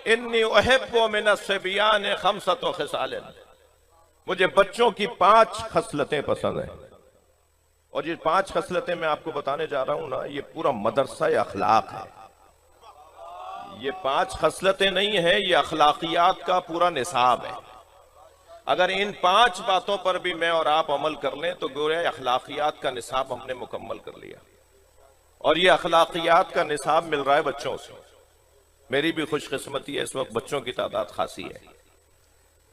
इन्नी उहिब्बु मिनस्सिबियान खम्सतु खिसालिन, मुझे बच्चों की 5 खसलतें पसंद हैं। और ये 5 खसलतें मैं आपको बताने जा रहा हूं ना, ये पूरा मदरसा अखलाक है। ये 5 खसलतें नहीं है, ये अखलाकियात का पूरा निसाब है। अगर इन 5 बातों पर भी मैं और आप अमल कर लें तो गोया अखलाकियात का निसाब हमने मुकम्मल कर लिया। और ये अखलाकियात का निसाब मिल रहा है बच्चों से। मेरी भी खुशकिस्मती है, इस वक्त बच्चों की तादाद खासी है।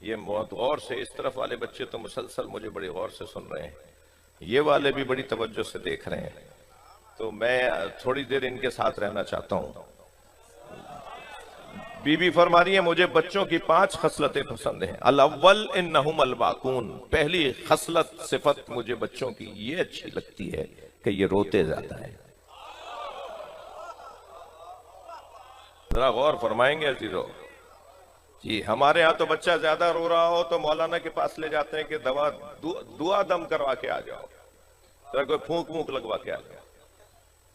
ये बहुत गौर से, इस तरफ वाले बच्चे तो मुसलसल मुझे बड़ी गौर से सुन रहे हैं, ये वाले भी बड़ी तवज्जो से देख रहे हैं। तो मैं थोड़ी देर इनके साथ रहना चाहता हूं। बीबी फरमा रही है मुझे बच्चों की 5 खसलतें पसंद हैं। अल अव्वल इन्नहुम अल बाकून, पहली खसलत सिफत मुझे बच्चों की ये अच्छी लगती है कि ये रोते ज्यादा है। जरा गौर फरमाएंगे अजीजों जी, हमारे यहाँ तो बच्चा ज्यादा रो रहा हो तो मौलाना के पास ले जाते हैं कि दवा दुआ दम करवा के आ जाओ, जरा कोई फूंक वूंक लगवा के आ जाओ,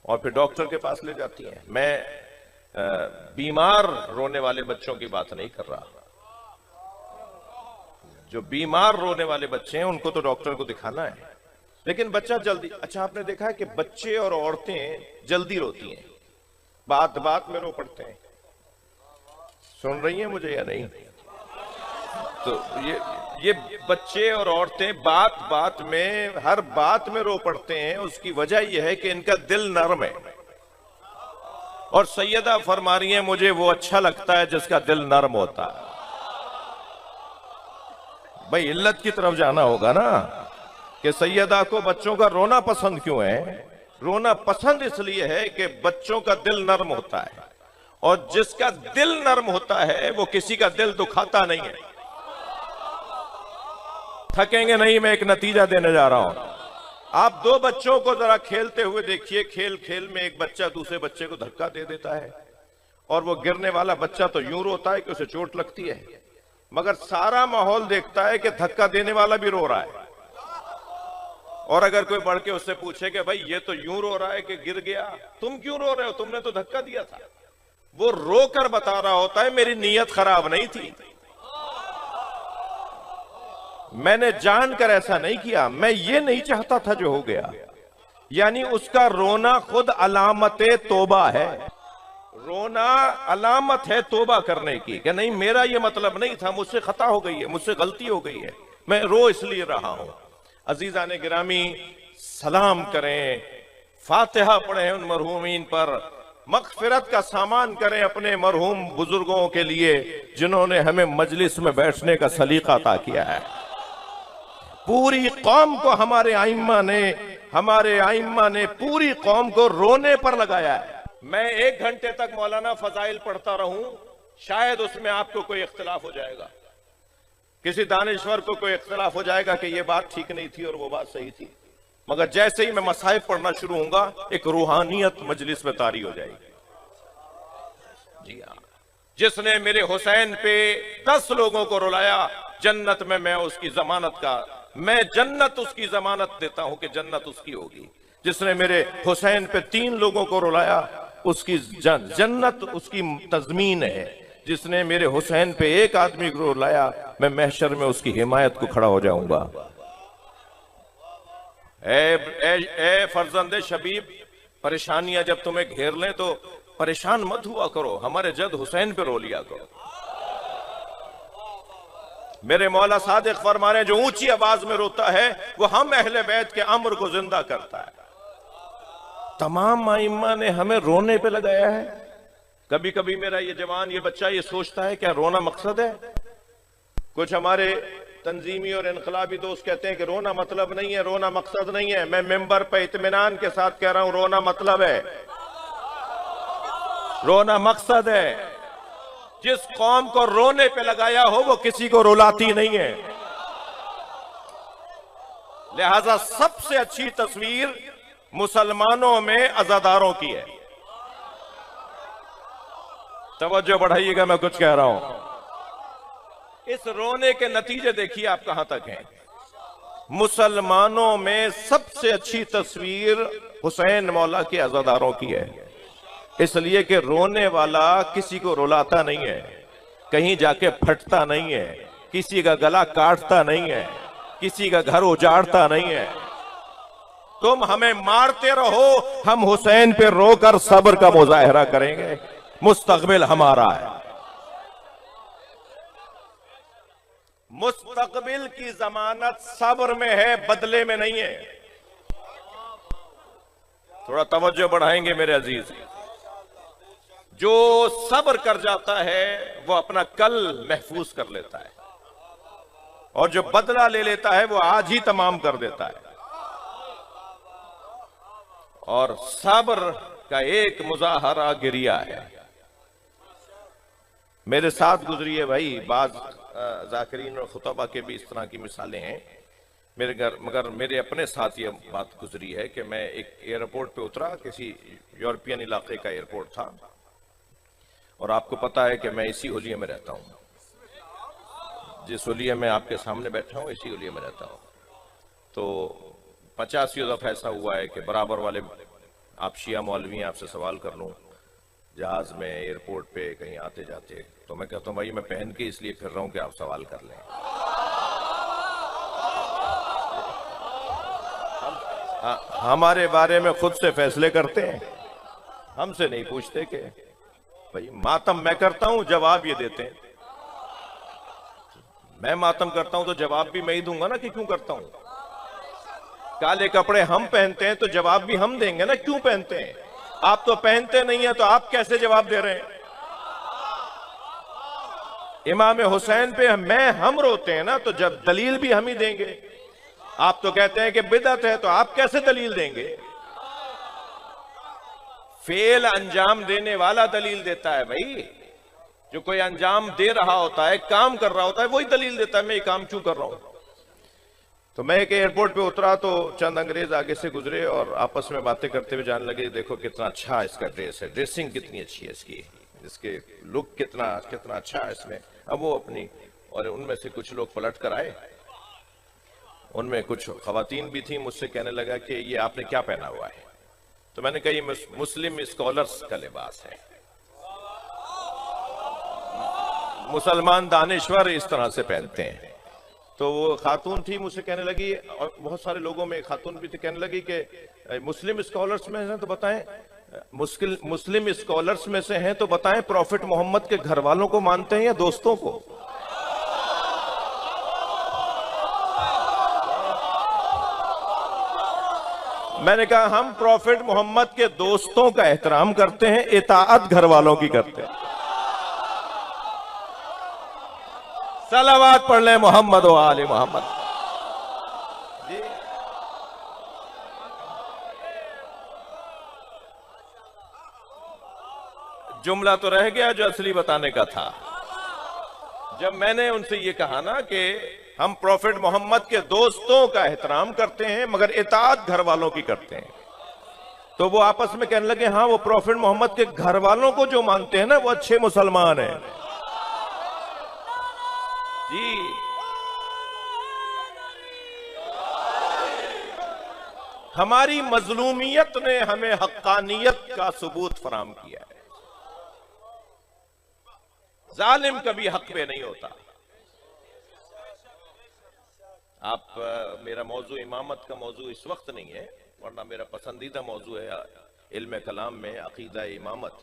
और फिर डॉक्टर के पास ले जाती हैं। मैं बीमार रोने वाले बच्चों की बात नहीं कर रहा। जो बीमार रोने वाले बच्चे हैं उनको तो डॉक्टर को दिखाना है, लेकिन बच्चा जल्दी, अच्छा आपने देखा है कि बच्चे और औरतें जल्दी रोती हैं, बात बात में रो पड़ते हैं। सुन रही हैं मुझे या नहीं? तो ये बच्चे और औरतें बात बात में, हर बात में रो पड़ते हैं। उसकी वजह यह है कि इनका दिल नरम है। और सैयदा फरमा रही है मुझे वो अच्छा लगता है जिसका दिल नरम होता है। भाई इल्लत की तरफ जाना होगा ना कि सैयदा को बच्चों का रोना पसंद क्यों है? रोना पसंद इसलिए है कि बच्चों का दिल नरम होता है, और जिसका दिल नरम होता है वो किसी का दिल दुखाता नहीं है। थकेंगे नहीं, मैं एक नतीजा देने जा रहा हूं। आप 2 बच्चों को जरा खेलते हुए देखिए, खेल खेल में एक बच्चा दूसरे बच्चे को धक्का दे देता है, और वो गिरने वाला बच्चा तो यूं रोता है कि उसे चोट लगती है, मगर सारा माहौल देखता है कि धक्का देने वाला भी रो रहा है। और अगर कोई बढ़ के उससे पूछे कि भाई ये तो यूं रो रहा है कि गिर गया, तुम क्यों रो रहे हो, तुमने तो धक्का दिया था, वो रो कर बता रहा होता है मेरी नीयत खराब नहीं थी, मैंने जानकर ऐसा नहीं किया, मैं ये नहीं चाहता था जो हो गया। यानी उसका रोना खुद अलामत तौबा है। रोना अलामत है तौबा करने की कि नहीं मेरा ये मतलब नहीं था, मुझसे खता हो गई है, मुझसे गलती हो गई है, मैं रो इसलिए रहा हूं। अजीजा ने गिरामी, सलाम करें, फातिहा पढ़ें उन मरहूमीन पर, मगफिरत का सामान करें अपने मरहूम बुजुर्गों के लिए जिन्होंने हमें मजलिस में बैठने का सलीका अता किया है। पूरी कौम को हमारे आइम्मा ने पूरी कौम को रोने पर लगाया है। मैं 1 घंटे तक मौलाना फजाइल पढ़ता रहूं, शायद उसमें आपको कोई इख्तिलाफ हो जाएगा, किसी दानिश्वर को कोई इख्तिलाफ हो जाएगा कि यह बात ठीक नहीं थी और वो बात सही थी, मगर जैसे ही मैं मसाहिब पढ़ना शुरू होऊंगा एक रूहानियत मजलिस में तारी हो जाएगी। जी हाँ, जिसने मेरे हुसैन पे 10 लोगों को रुलाया, जन्नत में मैं जन्नत उसकी जमानत देता हूं कि जन्नत उसकी होगी। जिसने मेरे हुसैन पे 3 लोगों को रुलाया, उसकी जन्नत उसकी तज़मीन है। जिसने मेरे हुसैन पे 1 आदमी को रुलाया, मैं महशर में उसकी हिमायत को खड़ा हो जाऊंगा। ए फर्जंदे शबीब, परेशानियां जब तुम्हें घेर लें तो परेशान मत हुआ करो, हमारे जद हुसैन पे रो लिया करो। मेरे मौला सादिक फरमा रहे जो ऊंची आवाज में रोता है वो हम अहले बैत के अम्र को जिंदा करता है। तमाम आइम्मा ने हमें रोने पे लगाया है। कभी कभी मेरा ये जवान, ये बच्चा ये सोचता है क्या रोना मकसद है? कुछ हमारे तंजीमी और इनकलाबी दोस्त कहते हैं कि रोना मतलब नहीं है, रोना मकसद नहीं है। मैं मेंबर पे इत्मीनान के साथ कह रहा हूं, रोना मतलब है, रोना मकसद है। जिस कौम को रोने पे लगाया हो वो किसी को रुलाती नहीं है। लिहाजा सबसे अच्छी तस्वीर मुसलमानों में अज़ादारों की है। तवज्जो बढ़ाइएगा, मैं कुछ कह रहा हूं। इस रोने के नतीजे देखिए आप कहां तक हैं। मुसलमानों में सबसे अच्छी तस्वीर हुसैन मौला के अज़ादारों की है, इसलिए कि रोने वाला किसी को रुलाता नहीं है। कहीं जाके फटता नहीं है, किसी का गला काटता नहीं है, किसी का घर उजाड़ता नहीं है। तुम हमें मारते रहो, हम हुसैन पे रोकर सब्र का मुजाहरा करेंगे। मुस्तकबिल हमारा है, मुस्तकबिल की जमानत सब्र में है, बदले में नहीं है। थोड़ा तवज्जो बढ़ाएंगे मेरे अजीज। जो सब्र कर जाता है वो अपना कल महफूज कर लेता है, और जो बदला ले लेता है वो आज ही तमाम कर देता है। और सब्र का एक मुजाहरा गिरिया है। मेरे साथ गुजरी है भाई, बाज जाकिरीन और खुतबा के भी इस तरह की मिसालें हैं मेरे घर, मगर मेरे अपने साथ ये बात गुजरी है कि मैं एक एयरपोर्ट पे उतरा, किसी यूरोपियन इलाके का एयरपोर्ट था, और आपको पता है कि मैं इसी हुलिये में रहता हूं, जिस हुलिये में आपके सामने बैठा हूं इसी हुलिये में रहता हूं। तो 50 दफा ऐसा हुआ है कि बराबर वाले आप शिया मौलवी हैं, आपसे सवाल कर लूं जहाज में, एयरपोर्ट पे कहीं आते जाते, तो मैं कहता हूं भाई मैं पहन के इसलिए फिर रहा हूं कि आप सवाल कर लें। हमारे बारे में खुद से फैसले करते हैं, हमसे नहीं पूछते कि भाई मातम मैं करता हूं, जवाब ये देते हैं। मैं मातम करता हूं तो जवाब भी मैं ही दूंगा ना कि क्यों करता हूं। काले कपड़े हम पहनते हैं तो जवाब भी हम देंगे ना क्यों पहनते हैं। आप तो पहनते नहीं है तो आप कैसे जवाब दे रहे हैं। इमाम हुसैन पे हम रोते हैं ना, तो जब दलील भी हम ही देंगे। आप तो कहते हैं कि बिदअत है, तो आप कैसे दलील देंगे। फेल अंजाम देने वाला दलील देता है भाई, जो कोई अंजाम दे रहा होता है, काम कर रहा होता है, वही दलील देता है मैं ये काम क्यों कर रहा हूं। तो मैं एक एयरपोर्ट पे उतरा तो चंद अंग्रेज आगे से गुजरे और आपस में बातें करते हुए जाने लगे, देखो कितना अच्छा इसका ड्रेस है, ड्रेसिंग कितनी अच्छी है इसकी, इसके लुक कितना अच्छा है इसमें। अब वो अपनी, और उनमें से कुछ लोग पलट कर आए, उनमें कुछ खवातीन भी थी, मुझसे कहने लगा कि ये आपने क्या पहना हुआ है। तो मैंने कहा ये मुस्लिम स्कॉलर्स का लिबास है, मुसलमान दानिश्वर इस तरह से पहनते हैं। तो वो खातून थी, मुझसे कहने लगी, और बहुत सारे लोगों में खातून भी थी, कहने लगी कि मुस्लिम स्कॉलर्स में हैं तो बताएं, मुस्लिम स्कॉलर्स में से हैं तो बताएं प्रॉफिट मोहम्मद के घर वालों को मानते हैं या दोस्तों को। मैंने कहा हम प्रॉफिट मोहम्मद के दोस्तों का एहतराम करते हैं, इताअत घर वालों की करते हैं। सलावात पढ़ ले मोहम्मद व आले मोहम्मद। जुमला तो रह गया जो असली बताने का था। जब मैंने उनसे ये कहा ना कि हम प्रॉफिट मोहम्मद के दोस्तों का एहतराम करते हैं मगर इताअत घर वालों की करते हैं, तो वो आपस में कहने लगे हाँ वो प्रॉफिट मोहम्मद के घर वालों को जो मानते हैं ना वो अच्छे मुसलमान हैं जी। हमारी मजलूमियत ने हमें हक्कानियत का सबूत फराहम किया है। जालिम कभी हक पे नहीं होता। आप मेरा मौजू इमामत का मौजू इस वक्त नहीं है, वरना मेरा पसंदीदा मौजू है इल्म कलाम में अकीदा इमामत।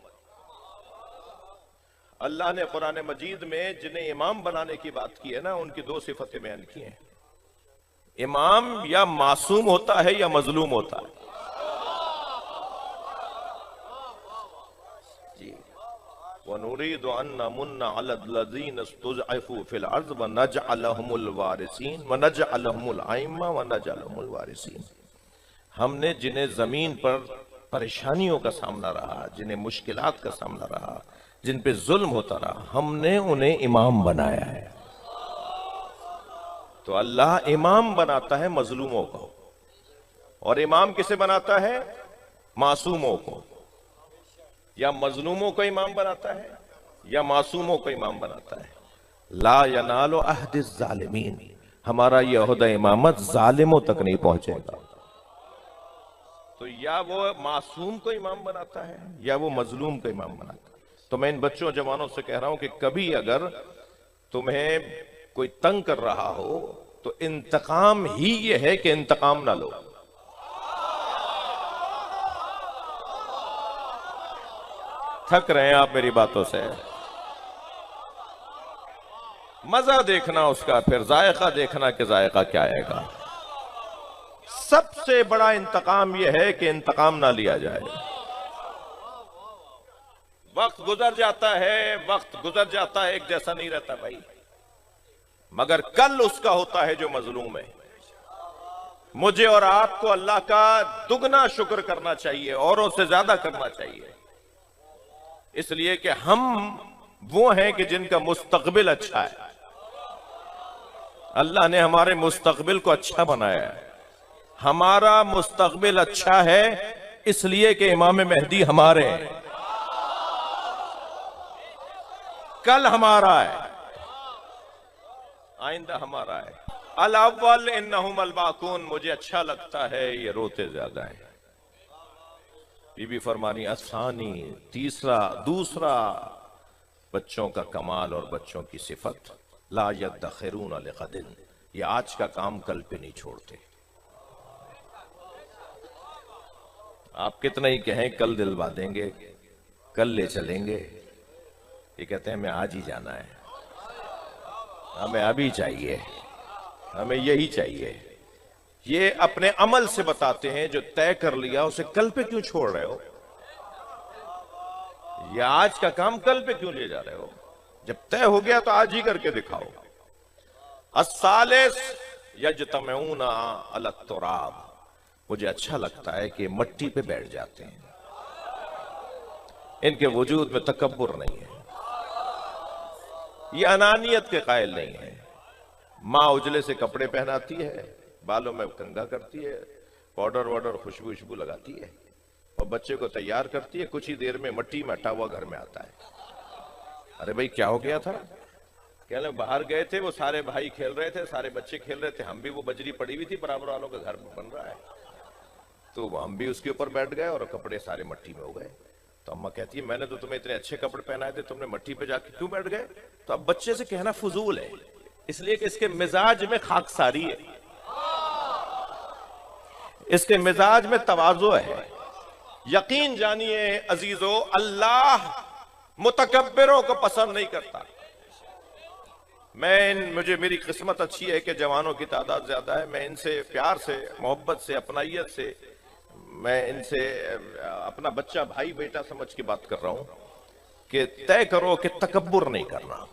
अल्लाह ने कुरान मजीद में जिन्हें इमाम बनाने की बात की है ना, उनकी दो सिफतें बयान की हैं। इमाम या मासूम होता है या मजलूम होता है जी। वनुरीदु अन नमुन्ना अलल्लज़ीना इस्तुज़अफ़ू फिल अर्ज़ व नजअलहुमुल वारिसीन व नजअलहुमुल अइम्मा व नजअलहुमुल वारिसीन। हमने जिन्हें जमीन पर परेशानियों का सामना रहा, जिन्हें मुश्किलात का सामना रहा, जिन पे जुल्म होता रहा, हमने उन्हें इमाम बनाया है। तो अल्लाह इमाम बनाता है मजलूमों को, और इमाम किसे बनाता है? मासूमों को। या मजलूमों को इमाम बनाता है या मासूमों को इमाम बनाता है। ला यनालु अहदिज़ ज़ालिमीन, हमारा यह ओहदा इमामत जालिमों तक नहीं पहुंचेगा। तो या वो मासूम को इमाम बनाता है या वो मजलूम को इमाम बनाता है। तो मैं इन बच्चों जवानों से कह रहा हूं कि कभी अगर तुम्हें कोई तंग कर रहा हो तो इंतकाम ही ये है कि इंतकाम ना लो। थक रहे हैं आप मेरी बातों से। मजा देखना उसका, फिर जायका देखना कि जायका क्या आएगा। सबसे बड़ा इंतकाम यह है कि इंतकाम ना लिया जाए। वक्त गुजर जाता है, वक्त गुजर जाता है, एक जैसा नहीं रहता भाई, मगर कल उसका होता है जो मजलूम है। मुझे और आपको अल्लाह का दुगना शुक्र करना चाहिए, औरों से ज्यादा करना चाहिए, इसलिए कि हम वो हैं कि जिनका मुस्तकबिल अच्छा है। अल्लाह ने हमारे मुस्तकबिल को अच्छा बनाया है। हमारा मुस्तकबिल अच्छा है इसलिए कि इमाम मेहदी हमारे हैं, कल हमारा है, आइंदा हमारा है। अल अव्वल इन्नहुम अल बाकून, मुझे अच्छा लगता है ये रोते ज्यादा है। बीबी फरमानी असानी, दूसरा बच्चों का कमाल और बच्चों की सिफत, ला यद्दखिरून लिगदिन, ये आज का काम कल पे नहीं छोड़ते। आप कितना ही कहें कल दिलवा देंगे, कल ले चलेंगे, ये कहते हैं हमें आज ही जाना है, हमें अभी चाहिए, हमें यही चाहिए। ये अपने अमल से बताते हैं, जो तय कर लिया उसे कल पे क्यों छोड़ रहे हो, या आज का काम कल पे क्यों ले जा रहे हो। जब तय हो गया तो आज ही करके दिखाओ। अस्सालिस यज्तमऊना अला तुराब, मुझे अच्छा लगता है कि मट्टी पे बैठ जाते हैं, इनके वजूद में तकब्बुर नहीं है, ये अनानियत के कायल नहीं है। माँ उजले से कपड़े पहनाती है, बालों में कंघा करती है, पाउडर वाउडर खुशबू लगाती है, और बच्चे को तैयार करती है, कुछ ही देर में मट्टी में हटा हुआ घर में आता है। अरे भाई क्या हो गया था, कह रहे बाहर गए थे, वो सारे भाई खेल रहे थे, सारे बच्चे खेल रहे थे, हम भी, वो बजरी पड़ी हुई थी बराबर वालों के घर में बन रहा है, तो हम भी उसके ऊपर बैठ गए और कपड़े सारे मट्टी में हो गए। तो अम्मा कहती है मैंने तो तुम्हें इतने अच्छे कपड़े पहनाए थे, तुमने मट्टी पे जाके क्यों बैठ गए। तो अब बच्चे से कहना फजूल है, इसलिए कि इसके मिजाज में खाकसारी है, इसके मिजाज में तवाज़ो है। यकीन जानिए अजीजों, अल्लाह मुतकब्बिरों को पसंद नहीं करता। मुझे मेरी किस्मत अच्छी है कि जवानों की तादाद ज्यादा है, मैं इनसे प्यार से, मोहब्बत से, अपनाइयत से, मैं इनसे अपना बच्चा भाई बेटा समझ के बात कर रहा हूं कि तय करो कि तकब्बुर नहीं करना।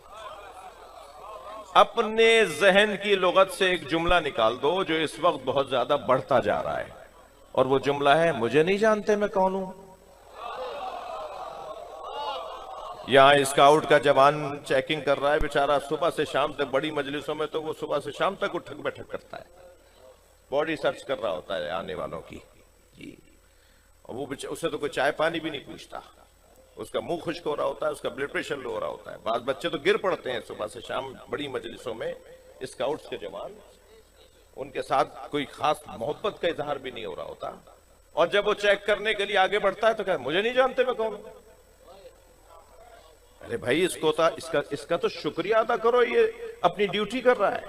अपने जहन की लुगत से एक जुमला निकाल दो जो इस वक्त बहुत ज्यादा बढ़ता जा रहा है, और वो जुमला है मुझे नहीं जानते मैं कौन हूं। यहां स्काउट का जवान चेकिंग कर रहा है बेचारा, सुबह से शाम तक, बड़ी मजलिसों में तो वो सुबह से शाम तक उठक बैठक करता है, बॉडी सर्च कर रहा होता है आने वालों की जी। और वो उससे तो कोई चाय पानी भी नहीं पूछता, उसका मुंह खुश्क हो रहा होता है, उसका ब्लड प्रेशर लो हो रहा होता है। बाद बच्चे तो गिर पड़ते हैं सुबह से शाम बड़ी मजलिसों में, स्काउट्स के जवान, उनके साथ कोई खास मोहब्बत का इजहार भी नहीं हो रहा होता। और जब वो चेक करने के लिए आगे बढ़ता है तो कहता मुझे नहीं जानते मैं कौन हूं। अरे भाई इसका तो शुक्रिया अदा करो, ये अपनी ड्यूटी कर रहा है,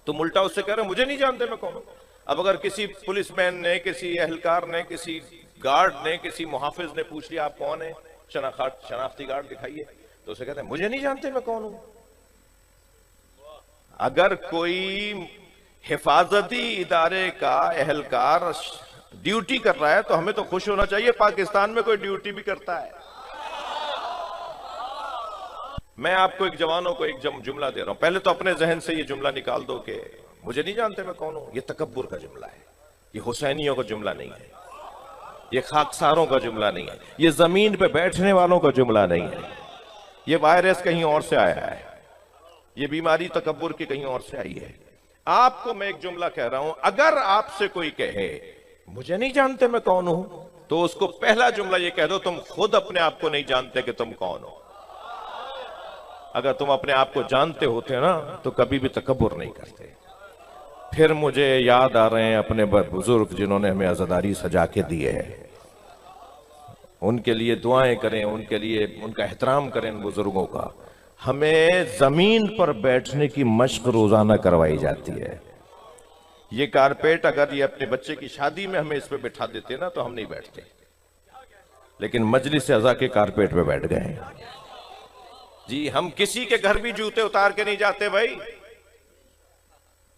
तुम उल्टा उससे कह रहे हो मुझे नहीं जानते मैं कौन हूं। अब अगर किसी पुलिसमैन ने, किसी एहलकार ने, किसी गार्ड ने, किसी मुहाफिज ने पूछ लिया आप कौन है, शनाख्ती कार्ड दिखाइए, तो उसे कहते हैं मुझे नहीं जानते मैं कौन हूं। अगर कोई हिफाजती इदारे का एहलकार ड्यूटी कर रहा है तो हमें तो खुश होना चाहिए, पाकिस्तान में कोई ड्यूटी भी करता है। मैं आपको एक जवानों को एक जुमला दे रहा हूं, पहले तो अपने जहन से ये जुमला निकाल दो कि मुझे नहीं जानते मैं कौन हूं। ये तकब्बुर का जुमला है, ये हुसैनियों का जुमला नहीं है, ये खाकसारों का जुमला नहीं है, ये जमीन पे बैठने वालों का जुमला नहीं है। ये वायरस कहीं और से आया है, ये बीमारी तकब्बुर की कहीं और से आई है। आपको मैं एक जुमला कह रहा हूं, अगर आपसे कोई कहे मुझे नहीं जानते मैं कौन हूं, तो उसको पहला जुमला ये कह दो तुम खुद अपने आप को नहीं जानते कि तुम कौन हो। अगर तुम अपने आप को जानते होते ना तो कभी भी तकब्बुर नहीं करते। फिर मुझे याद आ रहे हैं अपने बुजुर्ग जिन्होंने हमें आजादारी सजा के दिए है। उनके लिए दुआएं करें, उनके लिए उनका एहतराम करें उन बुजुर्गों का। हमें जमीन पर बैठने की मश्क रोजाना करवाई जाती है। ये कारपेट अगर ये अपने बच्चे की शादी में हमें इस पे बिठा देते ना तो हम नहीं बैठते, लेकिन मजलिस अज़ा के कारपेट पे बैठ गए जी। हम किसी के घर भी जूते उतार के नहीं जाते भाई।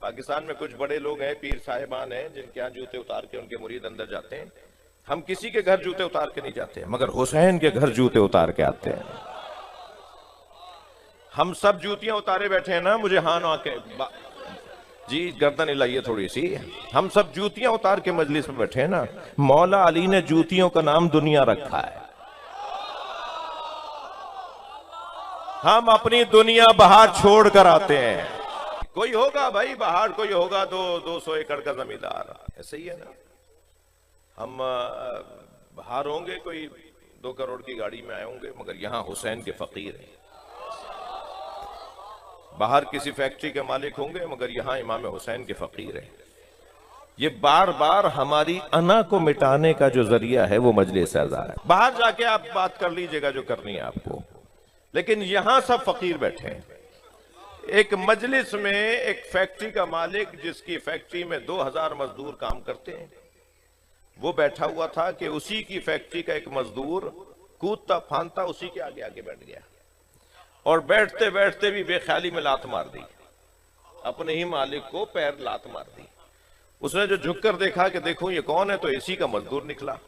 पाकिस्तान में कुछ बड़े लोग हैं, पीर साहिबान हैं, जिनके यहाँ जूते उतार के उनके मुरीद अंदर जाते हैं। हम किसी के घर जूते उतार के नहीं जाते, मगर हुसैन के घर जूते उतार के आते हैं। हम सब जूतियां उतारे बैठे हैं ना, मुझे हाँ ना के जी गर्दन हिलाइए थोड़ी सी। हम सब जूतियां उतार के मजलिस में बैठे हैं ना। मौला अली ने जूतियों का नाम दुनिया रखा है। हम अपनी दुनिया बाहर छोड़ कर आते हैं। कोई होगा भाई बाहर, कोई होगा 200 एकड़ का जमींदार, ऐसे ही है ना। हम बाहर होंगे, कोई 2 करोड़ की गाड़ी में आए होंगे, मगर यहां हुसैन के फकीर हैं। बाहर किसी फैक्ट्री के मालिक होंगे, मगर यहां इमाम हुसैन के फकीर हैं। ये बार बार हमारी अना को मिटाने का जो जरिया है वो मजलिस अज़ा है। बाहर जाके आप बात कर लीजिएगा जो करनी है आपको, लेकिन यहां सब फकीर बैठे हैं। एक मजलिस में एक फैक्ट्री का मालिक, जिसकी फैक्ट्री में 2000 मजदूर काम करते हैं, वो बैठा हुआ था कि उसी की फैक्ट्री का एक मजदूर कूदता फांदता उसी के आगे आगे बैठ गया, और बैठते बैठते भी बेख्याली में लात मार दी, अपने ही मालिक को पैर लात मार दी। उसने जो झुककर देखा कि देखूं ये कौन है, तो इसी का मजदूर निकला।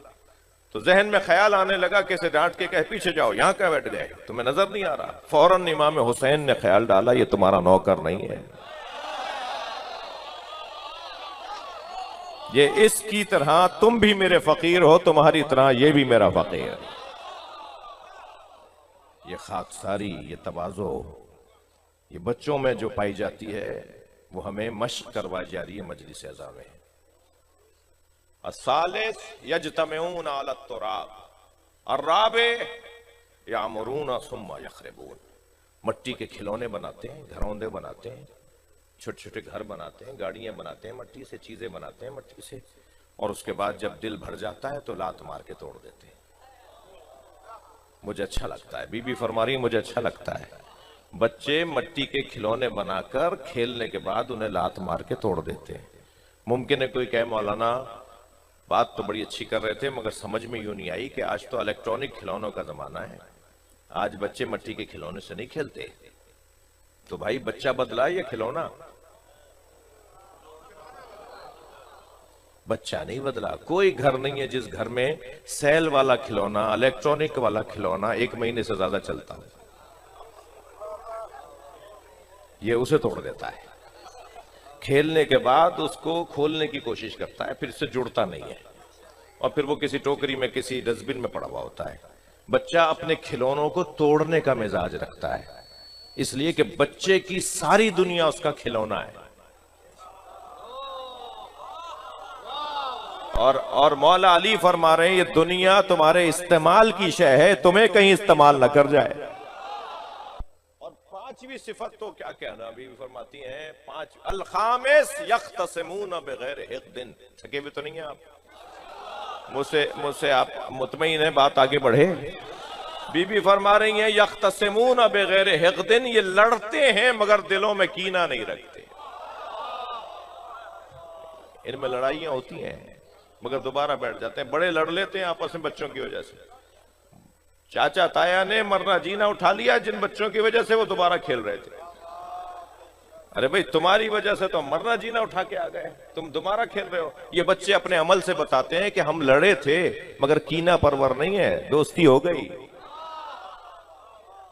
तो जहन में ख्याल आने लगा कि इसे डांट के कहे पीछे जाओ, यहां क्या बैठ गए, तुम्हें नजर नहीं आ रहा। फौरन इमाम हुसैन ने ख्याल डाला ये तुम्हारा नौकर नहीं है, ये इसकी तरह तुम भी मेरे फकीर हो, तुम्हारी तरह ये भी मेरा फकीर है। ये खाकसारी, ये तवाज़ो, ये बच्चों में जो पाई जाती है वो हमें मश्क करवाई जा रही है मजलिस अज़ा में। अस्सालिस यज्तमिऊन अला तुराब अर्राबे यामुरून सुम्मा यखरिबून। मट्टी के खिलौने बनाते हैं, घरौंदे बनाते हैं, छोटे छोटे घर बनाते हैं, गाड़ियां बनाते हैं मट्टी से, चीजें बनाते हैं मट्टी से, और उसके बाद जब दिल भर जाता है तो लात मार के तोड़ देते हैं। मुझे अच्छा लगता है, बीबी फरमा रही मुझे अच्छा लगता है, बच्चे मट्टी के खिलौने बनाकर खेलने के बाद उन्हें लात मार के तोड़ देते हैं। मुमकिन है कोई कहे मौलाना बात तो बड़ी अच्छी कर रहे थे, मगर समझ में यूं नहीं आई कि आज तो इलेक्ट्रॉनिक खिलौनों का जमाना है, आज बच्चे मट्टी के खिलौने से नहीं खेलते। तो भाई बच्चा बदला या खिलौना? बच्चा नहीं बदला। कोई घर नहीं है जिस घर में सेल वाला खिलौना, इलेक्ट्रॉनिक वाला खिलौना 1 महीने से ज्यादा चलता हो। ये उसे तोड़ देता है, खेलने के बाद उसको खोलने की कोशिश करता है, फिर इससे जुड़ता नहीं है, और फिर वो किसी टोकरी में किसी डस्टबिन में पड़ा हुआ होता है। बच्चा अपने खिलौनों को तोड़ने का मिजाज रखता है, इसलिए कि बच्चे की सारी दुनिया उसका खिलौना है। और मौला अली फरमा रहे हैं ये दुनिया तुम्हारे इस्तेमाल की शय है, तुम्हें कहीं इस्तेमाल न कर जाए। और 5वीं सिफत तो क्या कहना, बीवी फरमाती हैं 5 अल-खामिस यख्तसिमून बगैर हिक़्दिन। थके भी तो नहीं है आप? मुझसे आप मुतमईन है बात आगे बढ़े? बीबी फरमा रही हैं यख्तसिमून बगैर हिक़्दिन, ये लड़ते हैं मगर दिलों में कीना नहीं रखते। इनमें लड़ाइयां होती हैं मगर दोबारा बैठ जाते हैं। बड़े लड़ लेते हैं आपस में बच्चों की वजह से। चाचा ताया ने मरना जीना उठा लिया जिन बच्चों की वजह से वो दोबारा खेल रहे थे। अरे भाई तुम्हारी वजह से तो मरना जीना उठा के आ गए, तुम दोबारा खेल रहे हो। ये बच्चे अपने अमल से बताते हैं कि हम लड़े थे मगर कीना परवर नहीं है, दोस्ती हो गई।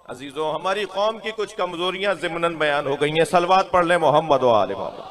अजीजों, हमारी कौम की कुछ कमजोरियां ज़िम्नन बयान हो गई हैं। सलवात पढ़ ले मोहम्मद व आले मोहम्मद।